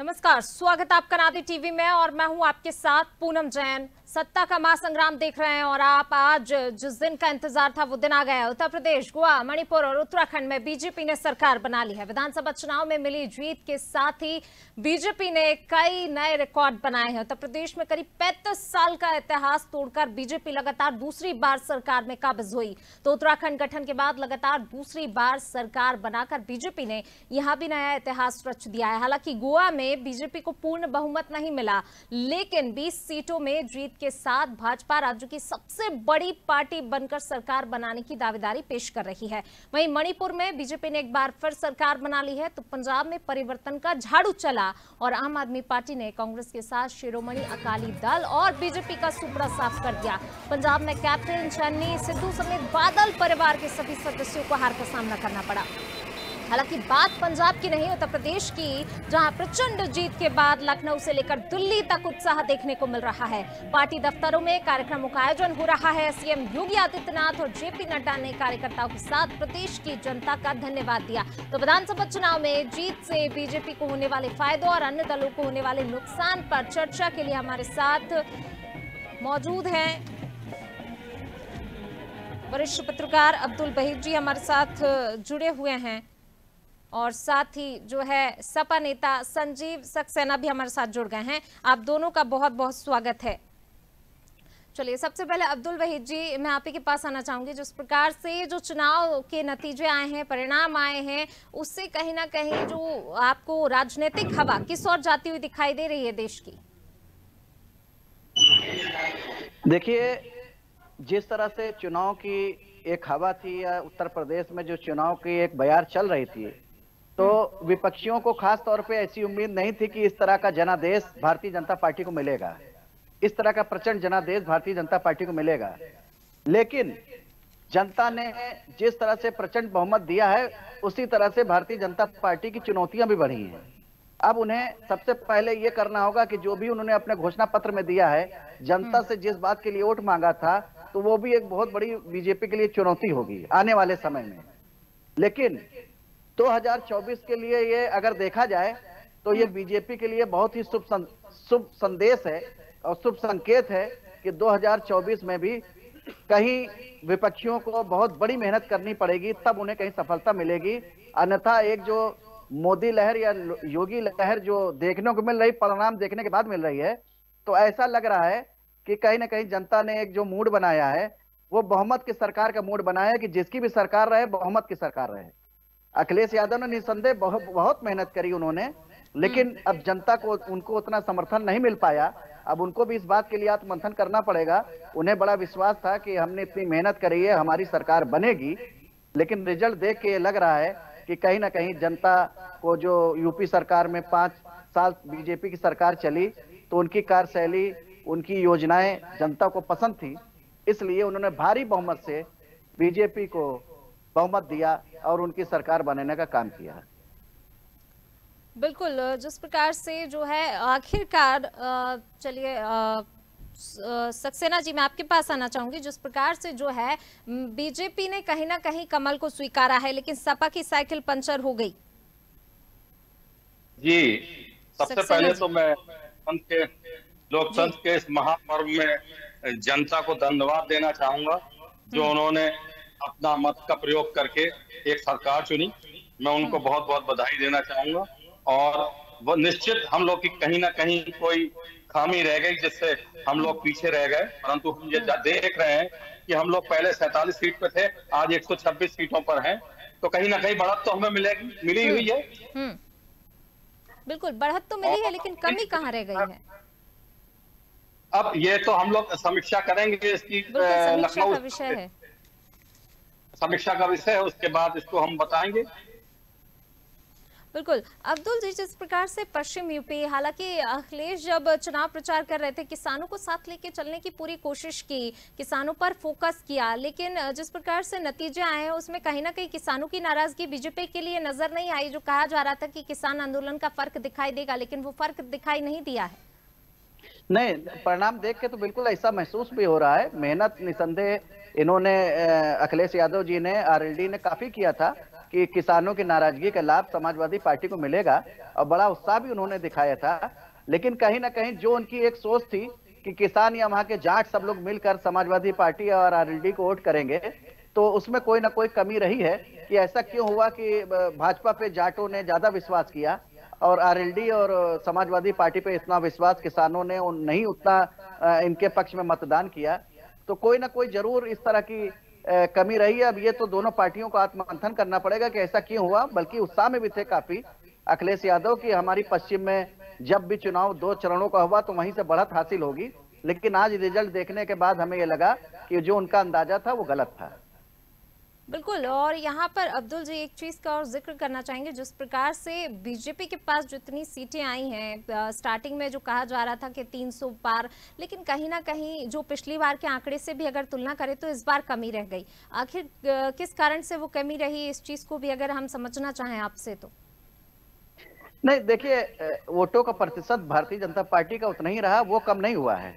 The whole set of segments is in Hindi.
नमस्कार, स्वागत है आपका नादी टीवी में और मैं हूं आपके साथ पूनम जैन। सत्ता का महासंग्राम देख रहे हैं और आप आज जिस दिन का इंतजार था वो दिन आ गया है। उत्तर प्रदेश, गोवा, मणिपुर और उत्तराखंड में बीजेपी ने सरकार बना ली है। विधानसभा चुनाव में मिली जीत के साथ ही बीजेपी ने कई नए रिकॉर्ड बनाए हैं। उत्तर प्रदेश में करीब 35 साल का इतिहास तोड़कर बीजेपी लगातार दूसरी बार सरकार में काबिज हुई, तो उत्तराखंड गठन के बाद लगातार दूसरी बार सरकार बनाकर बीजेपी ने यहां भी नया इतिहास रच दिया है। हालांकि गोवा में बीजेपी को पूर्ण बहुमत नहीं मिला, लेकिन 20 सीटों में जीत के साथ भाजपा राज्य की सबसे बड़ी पार्टी बनकर सरकार बनाने की दावेदारी पेश कर रही है। वहीं मणिपुर में बीजेपी ने एक बार फिर सरकार बना ली है, तो पंजाब में परिवर्तन का झाड़ू चला और आम आदमी पार्टी ने कांग्रेस के साथ शिरोमणि अकाली दल और बीजेपी का सुपड़ा साफ कर दिया। पंजाब में कैप्टन चन्नी सिद्धू समेत बादल परिवार के सभी सदस्यों को हार का सामना करना पड़ा। हालांकि बात पंजाब की नहीं, उत्तर प्रदेश की, जहां प्रचंड जीत के बाद लखनऊ से लेकर दिल्ली तक उत्साह देखने को मिल रहा है। पार्टी दफ्तरों में कार्यक्रमों का आयोजन हो रहा है। सीएम योगी आदित्यनाथ और जेपी नड्डा ने कार्यकर्ताओं के साथ प्रदेश की जनता का धन्यवाद दिया। तो विधानसभा चुनाव में जीत से बीजेपी को होने वाले फायदों और अन्य दलों को होने वाले नुकसान पर चर्चा के लिए हमारे साथ मौजूद हैं वरिष्ठ पत्रकार अब्दुल वहीद जी, हमारे साथ जुड़े हुए हैं, और साथ ही जो है सपा नेता संजीव सक्सेना भी हमारे साथ जुड़ गए हैं। आप दोनों का बहुत बहुत स्वागत है। चलिए, सबसे पहले अब्दुल वहीद जी, मैं आप ही के पास आना चाहूंगी। जिस प्रकार से जो चुनाव के नतीजे आए हैं, परिणाम आए हैं, उससे कहीं ना कहीं जो आपको राजनीतिक हवा किस ओर जाती हुई दिखाई दे रही है देश की? देखिए, जिस तरह से चुनाव की एक हवा थी या उत्तर प्रदेश में जो चुनाव की एक बयार चल रही थी, तो विपक्षियों को खास तौर पे ऐसी उम्मीद नहीं थी कि इस तरह का जनादेश भारतीय जनता पार्टी को मिलेगा, इस तरह का प्रचंड जनादेश भारतीय जनता पार्टी को मिलेगा। लेकिन जनता ने जिस तरह से प्रचंड बहुमत दिया है, उसी तरह से भारतीय जनता पार्टी की चुनौतियां भी बढ़ी हैं। अब उन्हें सबसे पहले ये करना होगा कि जो भी उन्होंने अपने घोषणा पत्र में दिया है, जनता से जिस बात के लिए वोट मांगा था, तो वो भी एक बहुत बड़ी बीजेपी के लिए चुनौती होगी आने वाले समय में। लेकिन 2024 के लिए ये अगर देखा जाए तो ये बीजेपी के लिए बहुत ही शुभ संदेश है और शुभ संकेत है कि 2024 में भी कहीं विपक्षियों को बहुत बड़ी मेहनत करनी पड़ेगी, तब उन्हें कहीं सफलता मिलेगी। अन्यथा एक जो मोदी लहर या योगी लहर जो देखने को मिल रही, परिणाम देखने के बाद मिल रही है, तो ऐसा लग रहा है कि कहीं ना कहीं जनता ने एक जो मूड बनाया है, वो बहुमत की सरकार का मूड बनाया है कि जिसकी भी सरकार रहे, बहुमत की सरकार रहे। अखिलेश यादव ने निसंदेह बहुत मेहनत करी उन्होंने, लेकिन अब जनता को उनको उतना समर्थन नहीं मिल पाया। अब उनको भी इस बात के लिए आत्ममंथन करना पड़ेगा। उन्हें बड़ा विश्वास था कि हमने इतनी मेहनत करी है, हमारी सरकार बनेगी, लेकिन रिजल्ट देख के लग रहा है कि कहीं ना कहीं जनता को, जो यूपी सरकार में 5 साल बीजेपी की सरकार चली, तो उनकी कार्यशैली, उनकी योजनाएं जनता को पसंद थी, इसलिए उन्होंने भारी बहुमत से बीजेपी को बहुमत दिया और उनकी सरकार बनाने का काम किया है। बिल्कुल, जिस प्रकार से जो है आखिरकार, चलिए सक्सेना जी, मैं आपके पास आना चाहूंगी। जिस प्रकार से जो है बीजेपी ने कहीं ना कहीं कमल को स्वीकारा है, लेकिन सपा की साइकिल पंचर हो गई। जी, सबसे पहले तो मैं लोकतंत्र के इस महापर्व में जनता को धन्यवाद देना चाहूंगा, जो उन्होंने अपना मत का प्रयोग करके एक सरकार चुनी। मैं उनको बहुत बहुत बधाई देना चाहूंगा। और वो निश्चित हम लोग की कहीं ना कहीं कोई खामी रह गई, जिससे हम लोग पीछे रह गए, परंतु हम ये देख रहे हैं कि हम लोग पहले 47 सीट पे थे, आज 126 सीटों पर हैं, तो कहीं ना कहीं बढ़त तो हमें मिली हुई है। बिल्कुल, बढ़त तो मिली है, लेकिन कमी कहाँ रह गई है? अब ये तो हम लोग समीक्षा करेंगे, इसकी लखनऊ का विषय है, समीक्षा का विषय है, उसके बाद इसको हम बताएंगे। बिल्कुल। अब्दुल जी, जिस प्रकार से पश्चिम यूपी, हालांकि अखिलेश जब चुनाव प्रचार कर रहे थे, किसानों को साथ लेके चलने की पूरी कोशिश की, किसानों पर फोकस किया, लेकिन जिस प्रकार से नतीजे आए हैं उसमें कहीं ना कहीं किसानों की नाराजगी बीजेपी के लिए नजर नहीं आई। जो कहा जा रहा था कि किसान आंदोलन का फर्क दिखाई देगा, लेकिन वो फर्क दिखाई नहीं दिया है। नहीं, परिणाम देख के तो बिल्कुल ऐसा महसूस भी हो रहा है। मेहनत निसंदेह इन्होंने, अखिलेश यादव जी ने, आरएलडी ने काफी किया था, कि किसानों की नाराजगी का लाभ समाजवादी पार्टी को मिलेगा, और बड़ा उत्साह भी उन्होंने दिखाया था। लेकिन कहीं ना कहीं जो उनकी एक सोच थी कि किसान या वहां के जाट सब लोग मिलकर समाजवादी पार्टी और आरएलडी को वोट करेंगे, तो उसमें कोई ना कोई कमी रही है कि ऐसा क्यों हुआ कि भाजपा पे जाटों ने ज्यादा विश्वास किया और आरएलडी और समाजवादी पार्टी पे इतना विश्वास किसानों ने नहीं उतना इनके पक्ष में मतदान किया। तो कोई ना कोई जरूर इस तरह की कमी रही है। अब ये तो दोनों पार्टियों को आत्ममंथन करना पड़ेगा कि ऐसा क्यों हुआ। बल्कि उत्साह में भी थे काफी अखिलेश यादव की हमारी पश्चिम में जब भी चुनाव 2 चरणों का हुआ तो वहीं से बढ़त हासिल होगी। लेकिन आज रिजल्ट देखने के बाद हमें यह लगा कि जो उनका अंदाजा था वो गलत था। बिल्कुल। और यहाँ पर अब्दुल जी एक चीज का और जिक्र करना चाहेंगे, जिस प्रकार से बीजेपी के पास जितनी सीटें आई हैं, स्टार्टिंग में जो कहा जा रहा था कि 300 पार, लेकिन कहीं ना कहीं जो पिछली बार के आंकड़े से भी अगर तुलना करें तो इस बार कमी रह गई। आखिर किस कारण से वो कमी रही, इस चीज को भी अगर हम समझना चाहें आपसे तो। नहीं, देखिए, वोटों का प्रतिशत भारतीय जनता पार्टी का उतना ही रहा, वो कम नहीं हुआ है।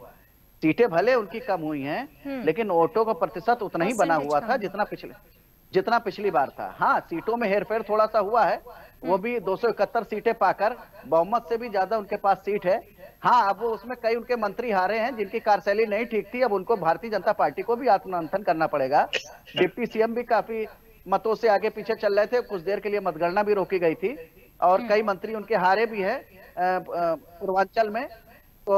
सीटें भले उनकी कम हुई हैं, लेकिन वोटों का प्रतिशत उतना ही बना हुआ था जितना पिछली बार था। हाँ, सीटों में हेरफेर थोड़ा सा हुआ है, वो भी 271 सीटें पाकर बहुमत से भी ज्यादा उनके पास सीट है। हाँ, अब वो उसमें कई उनके मंत्री हारे हैं जिनकी कार्यशैली नहीं ठीक थी। अब उनको भारतीय जनता पार्टी को भी आत्ममंथन करना पड़ेगा। डिप्टी सीएम भी काफी मतों से आगे पीछे चल रहे थे, कुछ देर के लिए मतगणना भी रोकी गई थी और कई मंत्री उनके हारे भी है पूर्वांचल में। तो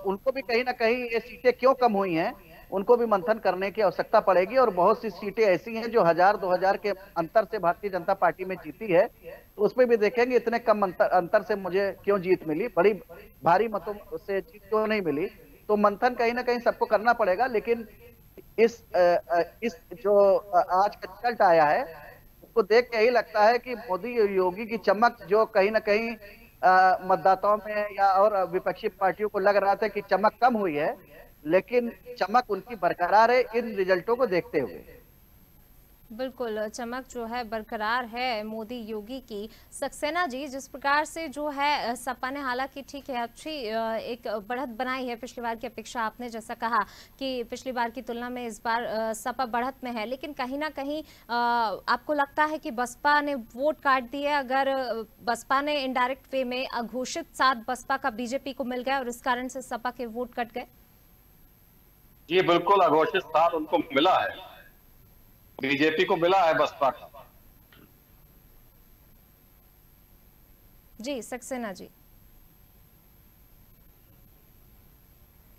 उनको भी कहीं ना कहीं ये सीटें क्यों कम हुई हैं, उनको भी मंथन करने की आवश्यकता पड़ेगी। और बहुत सी सीटें ऐसी हैं जो 1000-2000 के अंतर से भारतीय जनता पार्टी में जीती है, तो उसमें भी देखेंगे इतने कम अंतर से मुझे क्यों जीत मिली, बड़ी भारी मतों से जीत क्यों नहीं मिली। तो मंथन कहीं ना कहीं सबको करना पड़ेगा। लेकिन इस जो आज का रिजल्ट आया है उसको देख के यही लगता है कि मोदी योगी की चमक जो कहीं ना कहीं मतदाताओं में या और विपक्षी पार्टियों को लग रहा था कि चमक कम हुई है, लेकिन चमक उनकी बरकरार है इन रिजल्टों को देखते हुए। बिल्कुल, चमक जो है बरकरार है मोदी योगी की। सक्सेना जी, जिस प्रकार से जो है सपा ने हालांकि ठीक है अच्छी एक बढ़त बनाई है पिछली बार की अपेक्षा, आपने जैसा कहा कि पिछली बार की तुलना में इस बार सपा बढ़त में है, लेकिन कहीं ना कहीं आपको लगता है कि बसपा ने वोट काट दिए। अगर बसपा ने इनडायरेक्ट वे में अघोषित साथ बसपा का बीजेपी को मिल गया और इस कारण से सपा के वोट कट गए। जी बिल्कुल, अघोषित साथ उनको मिला है, बीजेपी को मिला है बसपा का। जी सक्सेना जी।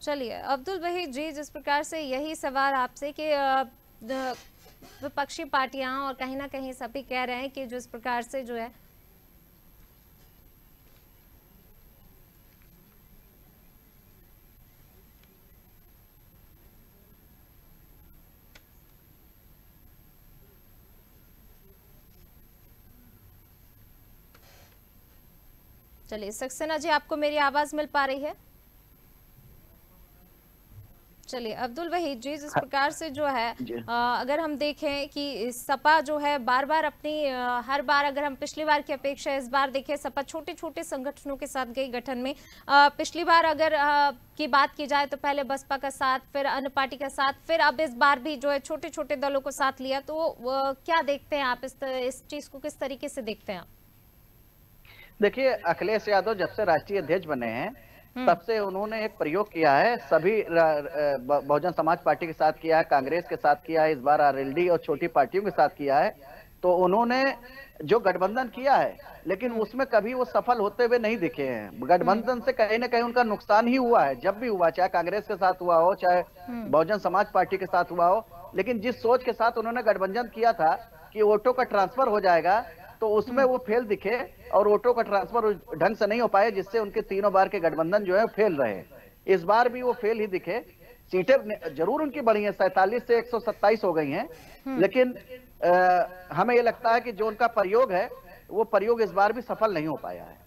चलिए अब्दुल वहीद जी, जिस प्रकार से यही सवाल आपसे कि विपक्षी पार्टियां और कहीं ना कहीं सभी कह रहे हैं कि जिस प्रकार से जो है चलिए सक्सेना जी, आपको मेरी आवाज मिल पा रही है? चलिए अब्दुल वहीद जी, जिस प्रकार से जो है अगर हम देखें कि सपा जो है बार बार अपनी हर बार अगर हम पिछली बार की अपेक्षा इस बार देखें, सपा छोटे छोटे संगठनों के साथ गई गठन में। पिछली बार अगर की बात की जाए तो पहले बसपा का साथ, फिर अन्य पार्टी का साथ, फिर अब इस बार भी जो है छोटे छोटे दलों को साथ लिया। तो क्या देखते हैं आप इस चीज को, किस तरीके से देखते हैं आप? देखिए, अखिलेश यादव जब से राष्ट्रीय अध्यक्ष बने हैं तब से उन्होंने एक प्रयोग किया है, सभी बहुजन समाज पार्टी के साथ किया है, कांग्रेस के साथ किया है, इस बार आरएलडी और छोटी पार्टियों के साथ किया है। तो उन्होंने जो गठबंधन किया है लेकिन उसमें कभी वो सफल होते हुए नहीं दिखे हैं। गठबंधन से कहीं ना कहीं उनका नुकसान ही हुआ है, जब भी हुआ, चाहे कांग्रेस के साथ हुआ हो, चाहे बहुजन समाज पार्टी के साथ हुआ हो। लेकिन जिस सोच के साथ उन्होंने गठबंधन किया था कि वोटों का ट्रांसफर हो जाएगा, तो उसमें वो फेल दिखे और वोटों का ट्रांसफर ढंग से नहीं हो पाए, जिससे उनके तीनों बार के गठबंधन जो है फेल रहे। इस बार भी वो फेल ही दिखे। सीटें जरूर उनकी बढ़ी हैं, 47 से 127 हो गई हैं, लेकिन हमें ये लगता है कि जो उनका प्रयोग है वो प्रयोग इस बार भी सफल नहीं हो पाया है।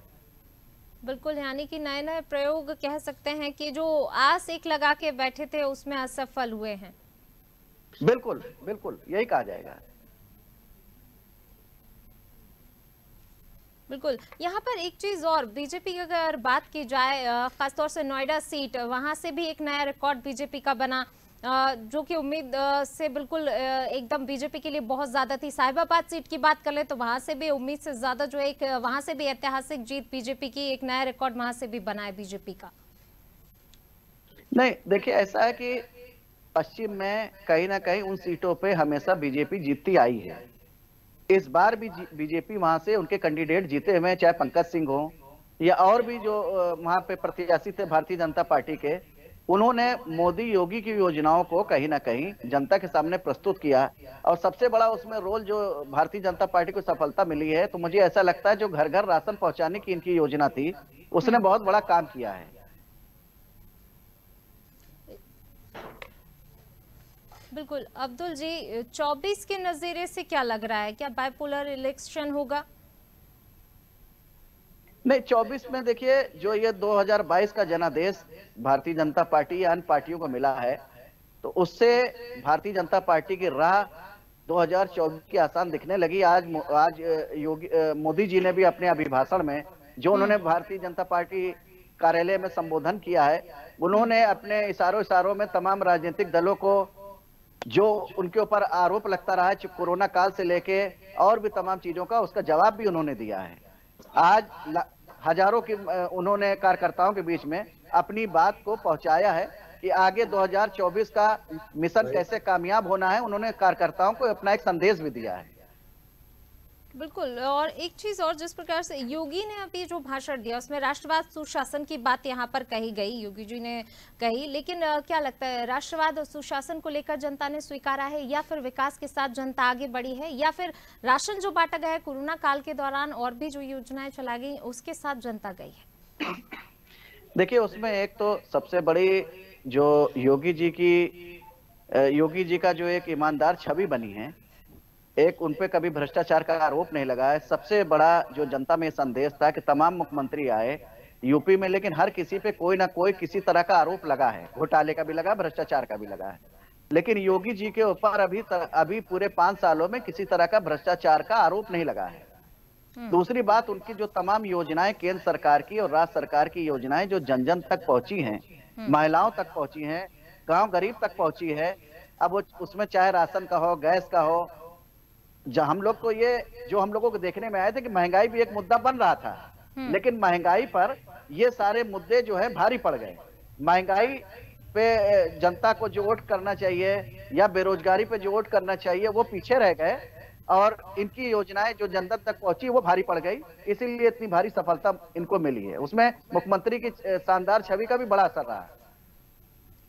बिल्कुल, यानी कि नए नए प्रयोग कह सकते हैं कि जो आस एक लगा के बैठे थे उसमें असफल हुए हैं। बिल्कुल बिल्कुल, यही कहा जाएगा। बिल्कुल, यहाँ पर एक चीज और, बीजेपी की अगर बात की जाए खासतौर से नोएडा सीट, वहां से भी एक नया रिकॉर्ड बीजेपी का बना। जो कि उम्मीद से बिल्कुल एकदम बीजेपी के लिए बहुत ज्यादा थी। साहिबाबाद सीट की बात कर ले तो वहां से भी उम्मीद से ज्यादा जो है एक वहां से भी ऐतिहासिक जीत बीजेपी की, एक नया रिकॉर्ड वहां से भी बना है बीजेपी का। नहीं, देखिए ऐसा है कि पश्चिम में कहीं ना कहीं उन सीटों पे हमेशा बीजेपी जीतती आई है। इस बार भी बीजेपी वहां से उनके कैंडिडेट जीते हुए, चाहे पंकज सिंह हो या और भी जो वहां पे प्रत्याशी थे भारतीय जनता पार्टी के, उन्होंने मोदी योगी की योजनाओं को कहीं ना कहीं जनता के सामने प्रस्तुत किया। और सबसे बड़ा उसमें रोल जो भारतीय जनता पार्टी को सफलता मिली है, तो मुझे ऐसा लगता है जो घर घर राशन पहुंचाने की इनकी योजना थी, उसने बहुत बड़ा काम किया है। बिल्कुल अब्दुल जी, 24 के नजरिए से क्या लग रहा है, क्या बाइपोलर इलेक्शन होगा? नहीं, 24 में देखिए जो ये 2022 का जनादेश भारतीय जनता पार्टी या अन्य पार्टियों को मिला है, तो उससे भारतीय जनता पार्टी की राह 2024 की आसान दिखने लगी। आज मोदी जी ने भी अपने अभिभाषण में जो उन्होंने भारतीय जनता पार्टी कार्यालय में संबोधन किया है, उन्होंने अपने इशारों में तमाम राजनीतिक दलों को जो उनके ऊपर आरोप लगता रहा है कोरोना काल से लेके और भी तमाम चीजों का, उसका जवाब भी उन्होंने दिया है। आज हजारों की उन्होंने कार्यकर्ताओं के बीच में अपनी बात को पहुंचाया है कि आगे 2024 का मिशन कैसे कामयाब होना है, उन्होंने कार्यकर्ताओं को अपना एक संदेश भी दिया है। बिल्कुल, और एक चीज और, जिस प्रकार से योगी ने अभी जो भाषण दिया उसमें राष्ट्रवाद सुशासन की बात यहाँ पर कही गई, योगी जी ने कही, लेकिन क्या लगता है राष्ट्रवाद और सुशासन को लेकर जनता ने स्वीकारा है, या फिर विकास के साथ जनता आगे बढ़ी है, या फिर राशन जो बांटा गया है कोरोना काल के दौरान और भी जो योजनाएं चलाई गई उसके साथ जनता गई है? देखिए उसमें एक तो सबसे बड़ी जो योगी जी का जो एक ईमानदार छवि बनी है, एक उनपे कभी भ्रष्टाचार का आरोप नहीं लगा है। सबसे बड़ा जो जनता में संदेश था कि तमाम मुख्यमंत्री आए यूपी में, लेकिन हर किसी पे कोई ना कोई किसी तरह का आरोप लगा है, घोटाले का भी लगा, भ्रष्टाचार का भी लगा है, लेकिन योगी जी के ऊपर अभी पूरे 5 सालों में किसी तरह का भ्रष्टाचार का आरोप नहीं लगा है। दूसरी बात, उनकी जो तमाम योजनाएं केंद्र सरकार की और राज्य सरकार की योजनाएं जो जन जन तक पहुंची हैं, महिलाओं तक पहुंची हैं, गांव गरीब तक पहुंची है। अब उसमें चाहे राशन का हो, गैस का हो, हम लोग को ये जो हम लोगों को देखने में आए थे कि महंगाई भी एक मुद्दा बन रहा था, लेकिन महंगाई पर ये सारे मुद्दे जो है भारी पड़ गए। महंगाई पे जनता को जो वोट करना चाहिए या बेरोजगारी पे जो वोट करना चाहिए वो पीछे रह गए, और इनकी योजनाएं जो जनता तक पहुंची वो भारी पड़ गई, इसीलिए इतनी भारी सफलता इनको मिली है। उसमें मुख्यमंत्री की शानदार छवि का भी बड़ा असर रहा है।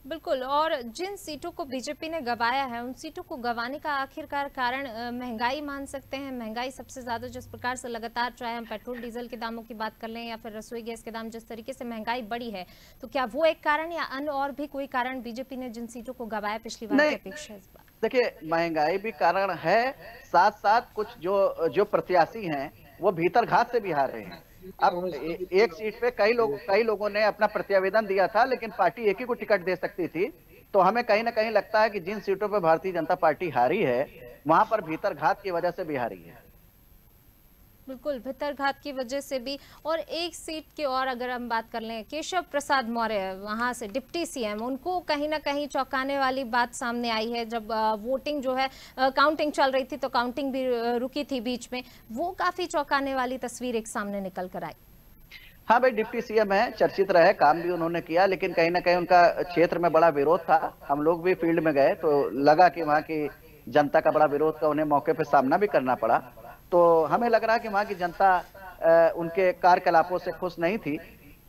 बिल्कुल, और जिन सीटों को बीजेपी ने गंवाया है उन सीटों को गंवाने का आखिरकार कारण महंगाई मान सकते हैं। महंगाई सबसे ज्यादा जिस प्रकार से लगातार, चाहे हम पेट्रोल डीजल के दामों की बात कर लें या फिर रसोई गैस के दाम, जिस तरीके से महंगाई बढ़ी है, तो क्या वो एक कारण या अन्य और भी कोई कारण बीजेपी ने जिन सीटों को गंवाया पिछली बार की अपेक्षा इस बार? देखिए महंगाई भी कारण है, साथ साथ कुछ जो प्रत्याशी हैं वो भीतर घात से भी हार रहे हैं। अब एक सीट पे कई लोगों ने अपना प्रत्यावेदन दिया था, लेकिन पार्टी एक ही को टिकट दे सकती थी। तो हमें कहीं ना कहीं लगता है कि जिन सीटों पे भारतीय जनता पार्टी हारी है वहां पर भीतर घात की वजह से भी हारी है। बिल्कुल, भीतर घात की वजह से भी। और एक सीट की और अगर हम बात कर लें, केशव प्रसाद मौर्य वहां से डिप्टी सीएम, उनको कहीं ना कहीं चौंकाने वाली बात सामने आई है। जब वोटिंग जो है काउंटिंग चल रही थी तो काउंटिंग भी रुकी थी बीच में, वो काफी चौंकाने वाली तस्वीर एक सामने निकल कर आई। हाँ भाई, डिप्टी सीएम है, चर्चित रहे, काम भी उन्होंने किया, लेकिन कहीं ना कहीं उनका क्षेत्र में बड़ा विरोध था। हम लोग भी फील्ड में गए तो लगा कि वहाँ की जनता का बड़ा विरोध का उन्हें मौके पे सामना भी करना पड़ा। तो हमें लग रहा है कि वहाँ की जनता उनके कार्यकलापों से खुश नहीं थी,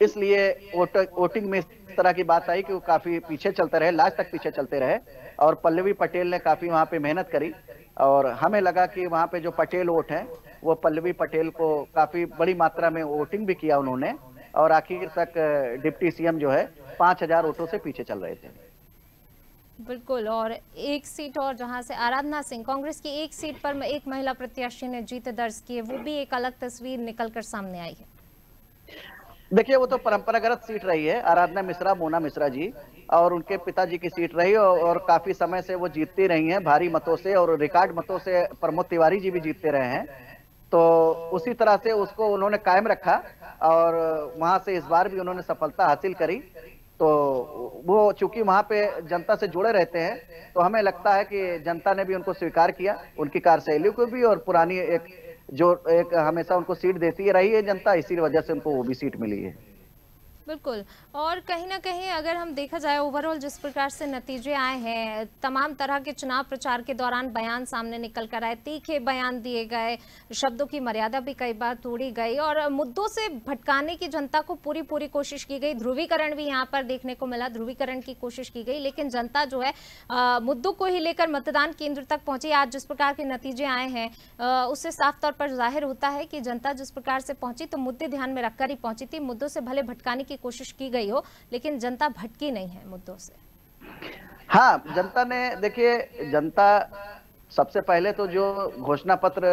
इसलिए वोटिंग में इस तरह की बात आई कि वो काफी पीछे चलते रहे, लास्ट तक पीछे चलते रहे। और पल्लवी पटेल ने काफी वहाँ पे मेहनत करी, और हमें लगा कि वहाँ पे जो पटेल वोट है वो पल्लवी पटेल को काफी बड़ी मात्रा में वोटिंग भी किया उन्होंने, और आखिर तक डिप्टी सीएम जो है 5000 वोटों से पीछे चल रहे थे। बिल्कुल, और एक सीट और जहां से आराधना सिंह, कांग्रेस की एक सीट पर एक महिला प्रत्याशी ने जीत दर्ज की है, वो भी एक अलग तस्वीर निकलकर सामने आई है। देखिए वो तो परंपरागत सीट रही है, आराधना मिश्रा, मोना मिश्रा जी, और उनके पिताजी की सीट रही, और काफी समय से वो जीतती रही हैं भारी मतों से, और रिकॉर्ड मतों से प्रमोद तिवारी जी भी जीतते रहे हैं। तो उसी तरह से उसको उन्होंने कायम रखा, और वहां से इस बार भी उन्होंने सफलता हासिल करी। तो वो चूंकि वहां पे जनता से जुड़े रहते हैं, तो हमें लगता है कि जनता ने भी उनको स्वीकार किया, उनकी कार्यशैली को भी, और पुरानी एक हमेशा उनको सीट देती रही है जनता, इसी वजह से उनको वो भी सीट मिली है। बिल्कुल। और कहीं ना कहीं अगर हम देखा जाए ओवरऑल जिस प्रकार से नतीजे आए हैं, तमाम तरह के चुनाव प्रचार के दौरान बयान सामने निकल कर आए, तीखे बयान दिए गए, शब्दों की मर्यादा भी कई बार तोड़ी गई और मुद्दों से भटकाने की जनता को पूरी कोशिश की गई। ध्रुवीकरण भी यहाँ पर देखने को मिला, ध्रुवीकरण की कोशिश की गई, लेकिन जनता जो है मुद्दों को ही लेकर मतदान केंद्र तक पहुंची। आज जिस प्रकार के नतीजे आए हैं उससे साफ तौर पर जाहिर होता है कि जनता जिस प्रकार से पहुंची तो मुद्दे ध्यान में रखकर ही पहुंची थी। मुद्दों से भले भटकाने की कोशिश की गई हो, लेकिन जनता भटकी नहीं है मुद्दों से। हाँ, जनता ने, देखिए, जनता सबसे पहले तो जो घोषणा पत्र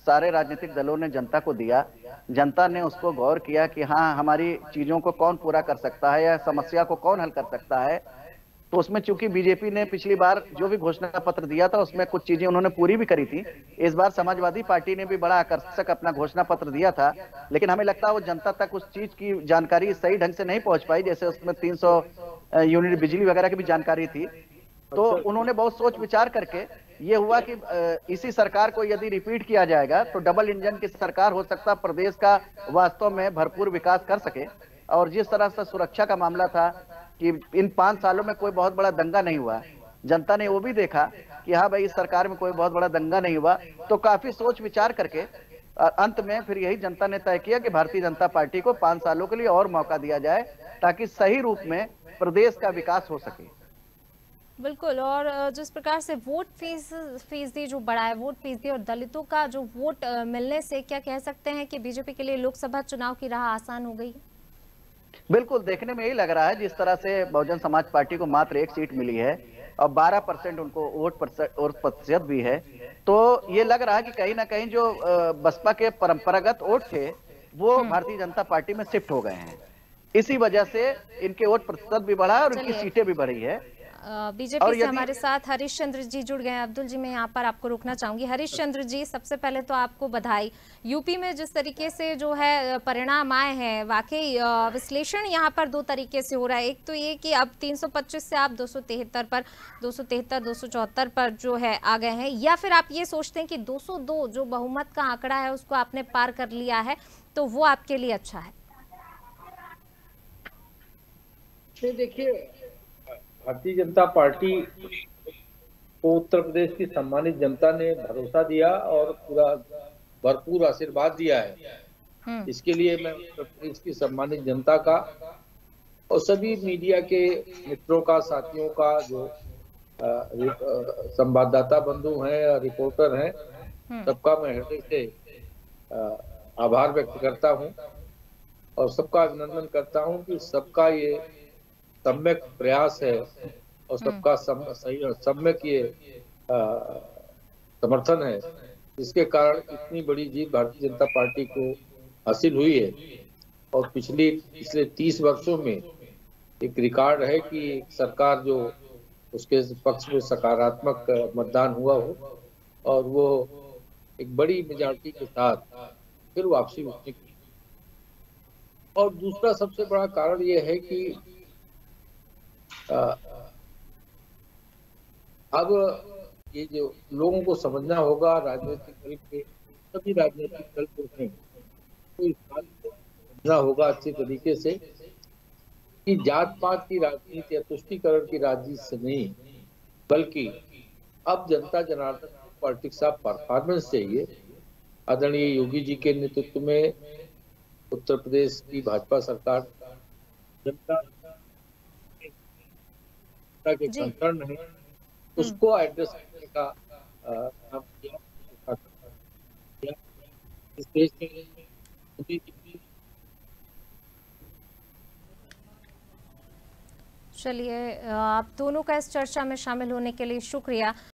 सारे राजनीतिक दलों ने जनता को दिया, जनता ने उसको गौर किया कि हाँ, हमारी चीजों को कौन पूरा कर सकता है या समस्या को कौन हल कर सकता है। तो उसमें चूंकि बीजेपी ने पिछली बार जो भी घोषणा पत्र दिया था उसमें कुछ चीजें उन्होंने पूरी भी करी थी। इस बार समाजवादी पार्टी ने भी बड़ा आकर्षक अपना घोषणा पत्र दिया था, लेकिन हमें लगता है वो जनता तक उस चीज की जानकारी सही ढंग से नहीं पहुंच पाई। जैसे उसमें 300 यूनिट बिजली वगैरह की भी जानकारी थी। तो उन्होंने बहुत सोच विचार करके ये हुआ कि इसी सरकार को यदि रिपीट किया जाएगा तो डबल इंजन की सरकार हो सकता, प्रदेश का वास्तव में भरपूर विकास कर सके। और जिस तरह से सुरक्षा का मामला था कि इन 5 सालों में कोई बहुत बड़ा दंगा नहीं हुआ, जनता ने वो भी देखा कि हाँ भाई, इस सरकार में कोई बहुत बड़ा दंगा नहीं हुआ। तो काफी सोच विचार करके अंत में फिर यही जनता ने तय किया कि भारतीय जनता पार्टी को 5 सालों के लिए और मौका दिया जाए, ताकि सही रूप में प्रदेश का विकास हो सके। बिल्कुल। और जिस प्रकार से वोट फीसदी जो बढ़ा है, वोट फीसदी और दलितों का जो वोट मिलने से क्या कह सकते हैं कि बीजेपी के लिए लोकसभा चुनाव की राह आसान हो गई? बिल्कुल, देखने में यही लग रहा है। जिस तरह से बहुजन समाज पार्टी को मात्र 1 सीट मिली है और 12% उनको वोट प्रतिशत भी है, तो ये लग रहा है कि कहीं ना कहीं जो बसपा के परंपरागत वोट थे वो भारतीय जनता पार्टी में शिफ्ट हो गए हैं। इसी वजह से इनके वोट प्रतिशत भी बढ़ा और इनकी सीटें भी बढ़ी है। बीजेपी से हमारे साथ हरिश्चंद्र जी जुड़ गए। अब्दुल जी, मैं यहाँ पर आपको रोकना चाहूंगी। हरिश्चंद्र जी, सबसे पहले तो आपको बधाई। यूपी में जिस तरीके से जो है परिणाम आए हैं, वाकई विश्लेषण यहाँ पर 2 तरीके से हो रहा है। एक तो ये कि अब 325 से आप 273 पर 274 पर जो है आ गए हैं, या फिर आप ये सोचते हैं कि 202 जो बहुमत का आंकड़ा है उसको आपने पार कर लिया है, तो वो आपके लिए अच्छा है? देखिए, भारतीय जनता पार्टी को उत्तर प्रदेश की सम्मानित जनता ने भरोसा दिया और पूरा भरपूर आशीर्वाद दिया है। इसके लिए मैं उत्तर प्रदेश की सम्मानित जनता का और सभी मीडिया के मित्रों का, साथियों का, जो संवाददाता बंधु हैं, रिपोर्टर हैं, सबका मैं हृदय से आभार व्यक्त करता हूं और सबका अभिनंदन करता हूं कि सबका ये सम्यक प्रयास है और सबका सम्यक ये समर्थन है, जिसके कारण इतनी बड़ी जीत भारतीय जनता पार्टी को हासिल हुई है। और पिछले 30 वर्षों में एक रिकॉर्ड है कि सरकार जो उसके पक्ष में सकारात्मक मतदान हुआ हो और वो एक बड़ी मेजॉरिटी के साथ फिर वापसी होने की। और दूसरा सबसे बड़ा कारण ये है कि अब ये जो लोगों को समझना होगा, राजनीतिक दल के सभी राजनीतिक दल को हैं, तो इस बात को समझना होगा अच्छे तरीके से कि जात पात की राजनीति या तुष्टीकरण की राजनीति से नहीं, बल्कि अब जनता जनार्दन पॉलिटिक्स ऑफ परफॉर्मेंस चाहिए। आदरणीय योगी जी के नेतृत्व में उत्तर प्रदेश की भाजपा सरकार जनता के कंसर्न है उसको एड्रेस करने का काम किया। इस देश में चलिए, आप दोनों का इस चर्चा में शामिल होने के लिए शुक्रिया।